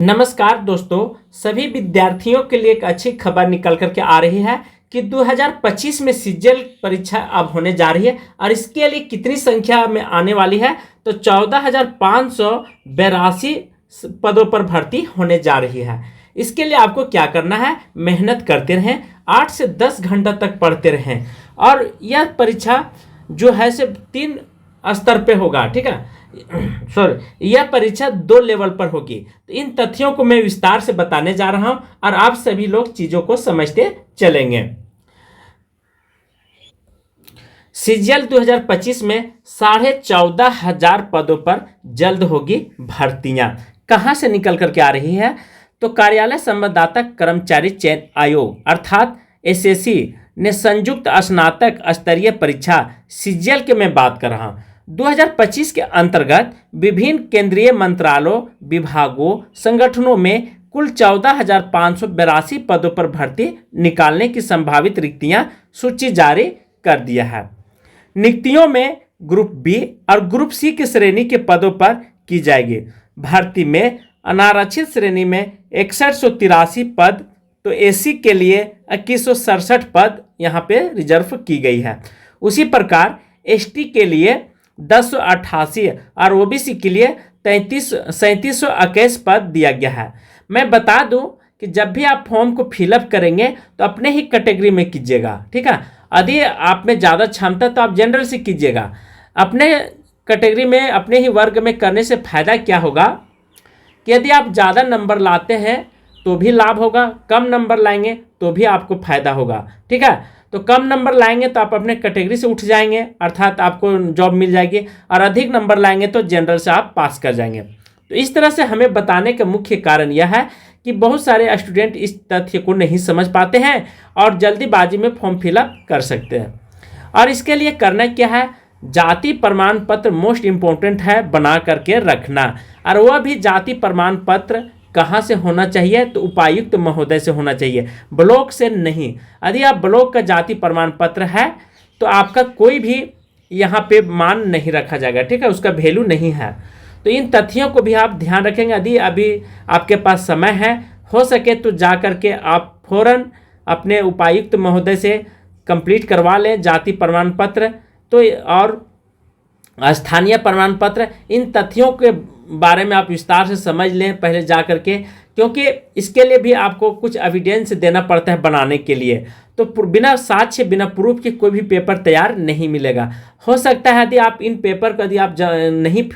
नमस्कार दोस्तों, सभी विद्यार्थियों के लिए एक अच्छी खबर निकल करके आ रही है कि 2025 में सीजीएल परीक्षा अब होने जा रही है। और इसके लिए कितनी संख्या में आने वाली है, तो 14,582 पदों पर भर्ती होने जा रही है। इसके लिए आपको क्या करना है, मेहनत करते रहें, 8 से 10 घंटा तक पढ़ते रहें। और यह परीक्षा जो है सिर्फ 3 स्तर पे होगा, ठीक है। सॉरी, यह परीक्षा 2 लेवल पर होगी। तो इन तथ्यों को मैं विस्तार से बताने जा रहा हूं और आप सभी लोग चीजों को समझते चलेंगे। सीजीएल 2025 में 14,500 पदों पर जल्द होगी भर्तियां। कहां से निकल करके आ रही है, तो कार्यालय संबंधदाता कर्मचारी चयन आयोग अर्थात एसएससी ने संयुक्त स्नातक स्तरीय परीक्षा सीजीएल के मैं बात कर रहा हूं 2025 के अंतर्गत विभिन्न केंद्रीय मंत्रालयों, विभागों, संगठनों में कुल 14,582 पदों पर भर्ती निकालने की संभावित रिक्तियां सूची जारी कर दिया है। नियुक्तियों में ग्रुप बी और ग्रुप सी की श्रेणी के पदों पर की जाएगी। भर्ती में अनारक्षित श्रेणी में 6183 पद, तो एसी के लिए 2167 पद यहाँ पे रिजर्व की गई है। उसी प्रकार एसटी के लिए 1088 और ओबीसी के लिए 3721 पद दिया गया है। मैं बता दूं कि जब भी आप फॉर्म को फिलअप करेंगे तो अपने ही कैटेगरी में कीजिएगा, ठीक है। यदि आप में ज़्यादा क्षमता तो आप जनरल से कीजिएगा। अपने कैटेगरी में, अपने ही वर्ग में करने से फायदा क्या होगा कि यदि आप ज़्यादा नंबर लाते हैं तो भी लाभ होगा, कम नंबर लाएंगे तो भी आपको फायदा होगा, ठीक है। तो कम नंबर लाएंगे तो आप अपने कैटेगरी से उठ जाएंगे, अर्थात आपको जॉब मिल जाएगी, और अधिक नंबर लाएंगे तो जनरल से आप पास कर जाएंगे। तो इस तरह से हमें बताने का मुख्य कारण यह है कि बहुत सारे स्टूडेंट इस तथ्य को नहीं समझ पाते हैं और जल्दीबाजी में फॉर्म फिलअप कर सकते हैं। और इसके लिए करना क्या है, जाति प्रमाण पत्र मोस्ट इम्पोर्टेंट है, बना करके रखना। और वह भी जाति प्रमाण पत्र कहाँ से होना चाहिए, तो उपायुक्त महोदय से होना चाहिए, ब्लॉक से नहीं। यदि आप ब्लॉक का जाति प्रमाण पत्र है तो आपका कोई भी यहाँ पे मान नहीं रखा जाएगा, ठीक है, उसका वैल्यू नहीं है। तो इन तथ्यों को भी आप ध्यान रखेंगे। यदि अभी आपके पास समय है, हो सके तो जा करके आप फौरन अपने उपायुक्त महोदय से कंप्लीट करवा लें जाति प्रमाण पत्र, तो और स्थानीय प्रमाण पत्र। इन तथ्यों के बारे में आप विस्तार से समझ लें पहले जा करके, क्योंकि इसके लिए भी आपको कुछ एविडेंस देना पड़ता है बनाने के लिए। तो बिना साक्ष्य, बिना प्रूफ के कोई भी पेपर तैयार नहीं मिलेगा। हो सकता है यदि आप इन पेपर को यदि आप नहीं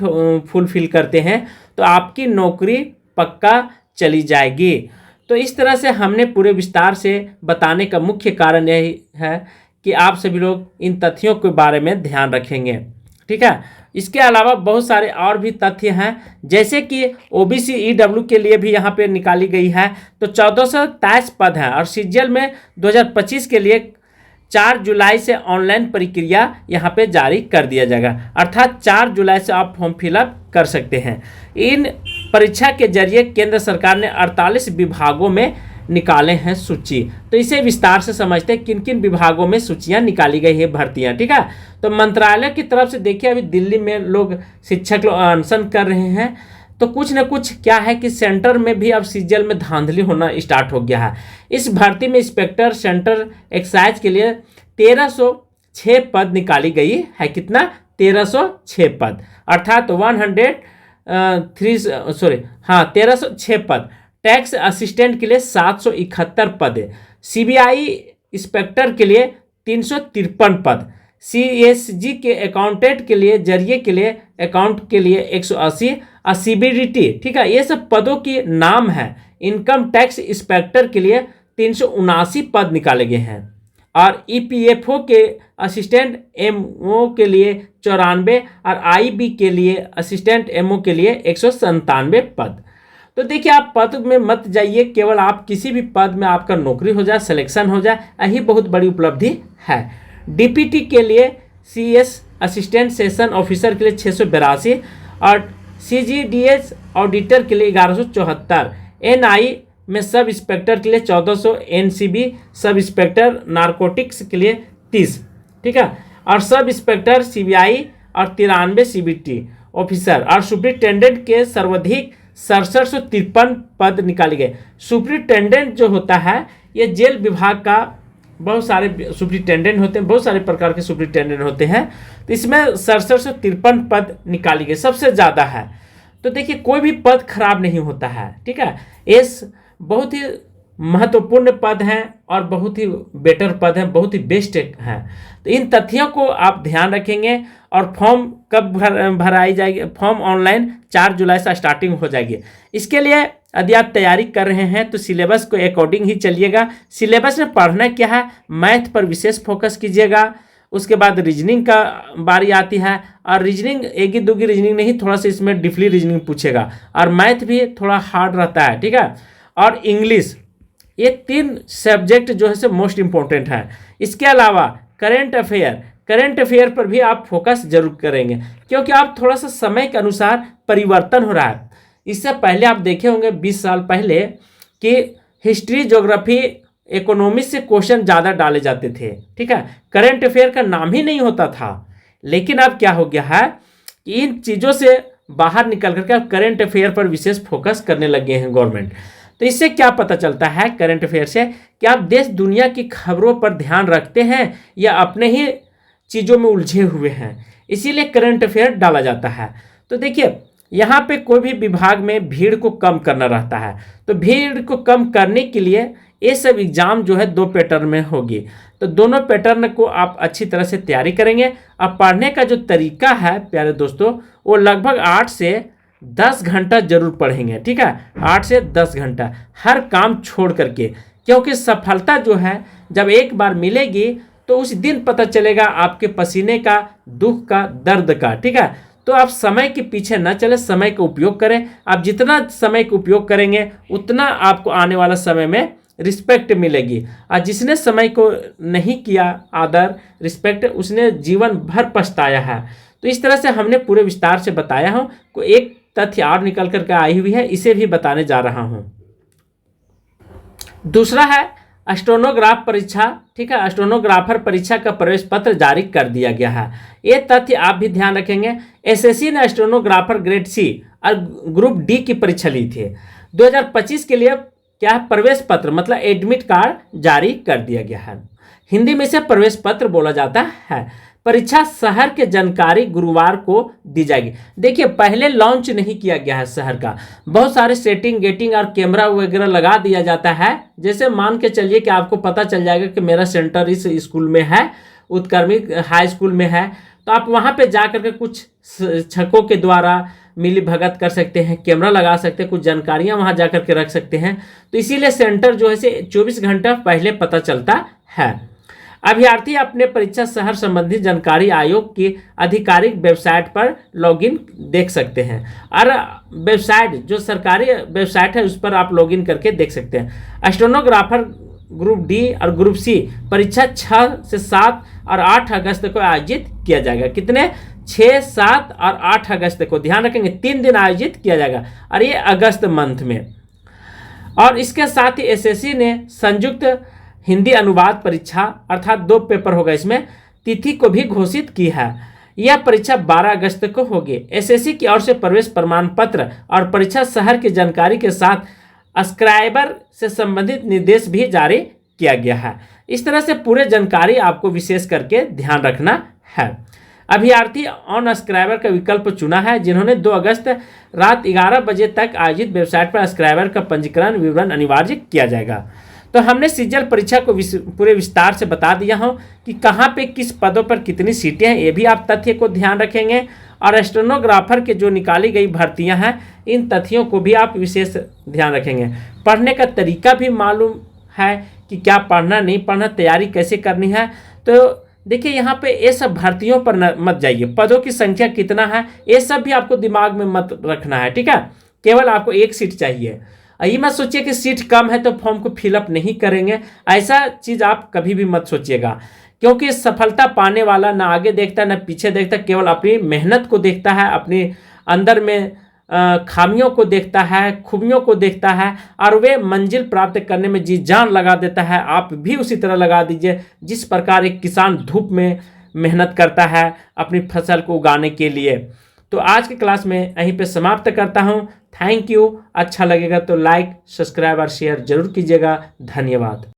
फुलफिल करते हैं तो आपकी नौकरी पक्का चली जाएगी। तो इस तरह से हमने पूरे विस्तार से बताने का मुख्य कारण यही है कि आप सभी लोग इन तथ्यों के बारे में ध्यान रखेंगे, ठीक है। इसके अलावा बहुत सारे और भी तथ्य हैं, जैसे कि ओबीसी ईडब्ल्यू के लिए भी यहाँ पे निकाली गई है। तो 1423 पद हैं और सीजीएल में 2025 के लिए 4 जुलाई से ऑनलाइन प्रक्रिया यहाँ पे जारी कर दिया जाएगा, अर्थात 4 जुलाई से आप फॉर्म फिलअप कर सकते हैं। इन परीक्षा के जरिए केंद्र सरकार ने 48 विभागों में निकाले हैं सूची। तो इसे विस्तार से समझते हैं किन किन विभागों में सूचियां निकाली गई है भर्तियां, ठीक है। तो मंत्रालय की तरफ से देखिए, अभी दिल्ली में लोग शिक्षक लोग अनशन कर रहे हैं, तो कुछ न कुछ क्या है कि सेंटर में भी अब सीजीएल में धांधली होना स्टार्ट हो गया है। इस भर्ती में इंस्पेक्टर सेंटर एक्साइज के लिए 1306 पद निकाली गई है। कितना? 1306 पद, अर्थात 1306 पद। टैक्स असिस्टेंट के लिए 771 पद, सीबीआई इंस्पेक्टर के लिए 353 पद, सीएसजी के अकाउंटेंट के लिए, जरिए के लिए, अकाउंट के लिए 180 और सीबीडीटी, ठीक है, ये सब पदों के नाम है। इनकम टैक्स इंस्पेक्टर के लिए 379 पद निकाले गए हैं और ईपीएफओ के असिस्टेंट एमओ के लिए 94 और आईबी के लिए असिस्टेंट एमओ के लिए 197 पद। तो देखिए, आप पद में मत जाइए, केवल आप किसी भी पद में आपका नौकरी हो जाए, सिलेक्शन हो जाए, यही बहुत बड़ी उपलब्धि है। डीपीटी के लिए सीएस असिस्टेंट सेशन ऑफिसर के लिए 682 और सीजीडीएस ऑडिटर के लिए 1174, एनआई में सब इंस्पेक्टर के लिए 1400, एनसीबी सब इंस्पेक्टर नारकोटिक्स के लिए 30, ठीक है, और सब इंस्पेक्टर सीबीआई और 93 सीबीटी ऑफिसर और सुप्रिंटेंडेंट के सर्वाधिक 6753 पद निकाले गए। सुप्रिंटेंडेंट जो होता है ये जेल विभाग का, बहुत सारे सुप्रिंटेंडेंट होते हैं, बहुत सारे प्रकार के सुप्रिंटेंडेंट होते हैं, तो इसमें 6753 पद निकाली गई, सबसे ज़्यादा है। तो देखिए कोई भी पद खराब नहीं होता है, ठीक है। ये बहुत ही महत्वपूर्ण पद हैं और बहुत ही बेटर पद हैं, बहुत ही बेस्ट हैं। तो इन तथ्यों को आप ध्यान रखेंगे। और फॉर्म कब भराई जाएगी? फॉर्म ऑनलाइन 4 जुलाई से स्टार्टिंग हो जाएगी। इसके लिए यदि आप तैयारी कर रहे हैं तो सिलेबस को अकॉर्डिंग ही चलिएगा। सिलेबस में पढ़ना क्या है? मैथ पर विशेष फोकस कीजिएगा। उसके बाद रीजनिंग का बारी आती है, और रीजनिंग एक ही दूगी रीजनिंग नहीं, थोड़ा सा इसमें डीपली रीजनिंग पूछेगा, और मैथ भी थोड़ा हार्ड रहता है, ठीक है। और इंग्लिश, ये 3 सब्जेक्ट जो है से मोस्ट इंपॉर्टेंट है। इसके अलावा करंट अफेयर पर भी आप फोकस जरूर करेंगे, क्योंकि आप थोड़ा सा समय के अनुसार परिवर्तन हो रहा है। इससे पहले आप देखे होंगे 20 साल पहले कि हिस्ट्री, ज्योग्राफी, इकोनॉमिक्स से क्वेश्चन ज़्यादा डाले जाते थे, ठीक है। करंट अफेयर का नाम ही नहीं होता था। लेकिन अब क्या हो गया है कि इन चीज़ों से बाहर निकल करके अब करंट अफेयर पर विशेष फोकस करने लगे हैं गवर्नमेंट। तो इससे क्या पता चलता है करंट अफेयर से कि आप देश दुनिया की खबरों पर ध्यान रखते हैं या अपने ही चीज़ों में उलझे हुए हैं, इसीलिए करंट अफेयर डाला जाता है। तो देखिए यहाँ पे कोई भी विभाग में भीड़ को कम करना रहता है, तो भीड़ को कम करने के लिए ये सब एग्जाम जो है 2 पैटर्न में होगी। तो दोनों पैटर्न को आप अच्छी तरह से तैयारी करेंगे। अब पढ़ने का जो तरीका है प्यारे दोस्तों, वो लगभग 8 से 10 घंटा जरूर पढ़ेंगे, ठीक है। 8 से 10 घंटा हर काम छोड़ करके, क्योंकि सफलता जो है जब एक बार मिलेगी तो उस दिन पता चलेगा आपके पसीने का, दुख का, दर्द का, ठीक है। तो आप समय के पीछे न चले, समय का उपयोग करें। आप जितना समय का उपयोग करेंगे उतना आपको आने वाला समय में रिस्पेक्ट मिलेगी। और जिसने समय को नहीं किया आदर, रिस्पेक्ट, उसने जीवन भर पछताया है। तो इस तरह से हमने पूरे विस्तार से बताया हूँ। को एक तथ्य और निकल करके आई हुई है, इसे भी बताने जा रहा हूँ। दूसरा है स्टेनोग्राफ परीक्षा, ठीक है। स्टेनोग्राफर परीक्षा का प्रवेश पत्र जारी कर दिया गया है। ये तथ्य आप भी ध्यान रखेंगे। एसएससी ने स्टेनोग्राफर ग्रेड सी और ग्रुप डी की परीक्षा ली थी। 2025 के लिए क्या प्रवेश पत्र मतलब एडमिट कार्ड जारी कर दिया गया है। हिंदी में इसे प्रवेश पत्र बोला जाता है। परीक्षा शहर के जानकारी गुरुवार को दी जाएगी। देखिए पहले लॉन्च नहीं किया गया है शहर का, बहुत सारे सेटिंग गेटिंग और कैमरा वगैरह लगा दिया जाता है। जैसे मान के चलिए कि आपको पता चल जाएगा कि मेरा सेंटर इस स्कूल में है, उत्कर्मी हाई स्कूल में है, तो आप वहाँ पे जा करके कुछ छकों के द्वारा मिली भगत कर सकते हैं, कैमरा लगा सकते हैं, कुछ जानकारियाँ वहाँ जा करके रख सकते हैं। तो इसीलिए सेंटर जो है से 24 घंटा पहले पता चलता है। अभ्यर्थी अपने परीक्षा शहर संबंधी जानकारी आयोग की आधिकारिक वेबसाइट पर लॉगिन देख सकते हैं, और वेबसाइट जो सरकारी वेबसाइट है उस पर आप लॉगिन करके देख सकते हैं। स्टेनोग्राफर ग्रुप डी और ग्रुप सी परीक्षा 6 से 7 और 8 अगस्त को आयोजित किया जाएगा। कितने? 6, 7 और 8 अगस्त को, ध्यान रखेंगे 3 दिन आयोजित किया जाएगा, और ये अगस्त मंथ में। और इसके साथ ही एसएससी ने संयुक्त हिंदी अनुवाद परीक्षा अर्थात 2 पेपर होगा इसमें, तिथि को भी घोषित की है। यह परीक्षा 12 अगस्त को होगी। एसएससी की ओर से प्रवेश प्रमाण पत्र और परीक्षा शहर की जानकारी के साथ सब्सक्राइबर से संबंधित निर्देश भी जारी किया गया है। इस तरह से पूरे जानकारी आपको विशेष करके ध्यान रखना है। अभ्यर्थी ऑन सब्सक्राइबर का विकल्प चुना है जिन्होंने 2 अगस्त रात 11 बजे तक आयोजित वेबसाइट पर सब्सक्राइबर का पंजीकरण विवरण अनिवार्य किया जाएगा। तो हमने सीजीएल परीक्षा को पूरे विस्तार से बता दिया हूँ कि कहाँ पे किस पदों पर कितनी सीटें हैं, ये भी आप तथ्य को ध्यान रखेंगे। और स्टेनोग्राफर के जो निकाली गई भर्तियां हैं, इन तथ्यों को भी आप विशेष ध्यान रखेंगे। पढ़ने का तरीका भी मालूम है कि क्या पढ़ना, नहीं पढ़ना, तैयारी कैसे करनी है। तो देखिए यहाँ पे ये सब भर्तियों पर मत जाइए, पदों की संख्या कितना है ये सब भी आपको दिमाग में मत रखना है, ठीक है। केवल आपको 1 सीट चाहिए। ये मत सोचिए कि सीट कम है तो फॉर्म को फिलअप नहीं करेंगे, ऐसा चीज़ आप कभी भी मत सोचिएगा, क्योंकि सफलता पाने वाला ना आगे देखता ना पीछे देखता, केवल अपनी मेहनत को देखता है, अपने अंदर में खामियों को देखता है, खूबियों को देखता है, और वे मंजिल प्राप्त करने में जी जान लगा देता है। आप भी उसी तरह लगा दीजिए जिस प्रकार एक किसान धूप में मेहनत करता है अपनी फसल को उगाने के लिए। तो आज की क्लास में यहीं पे समाप्त करता हूँ। Thank you. अच्छा लगेगा तो लाइक, सब्सक्राइब और शेयर जरूर कीजिएगा। धन्यवाद।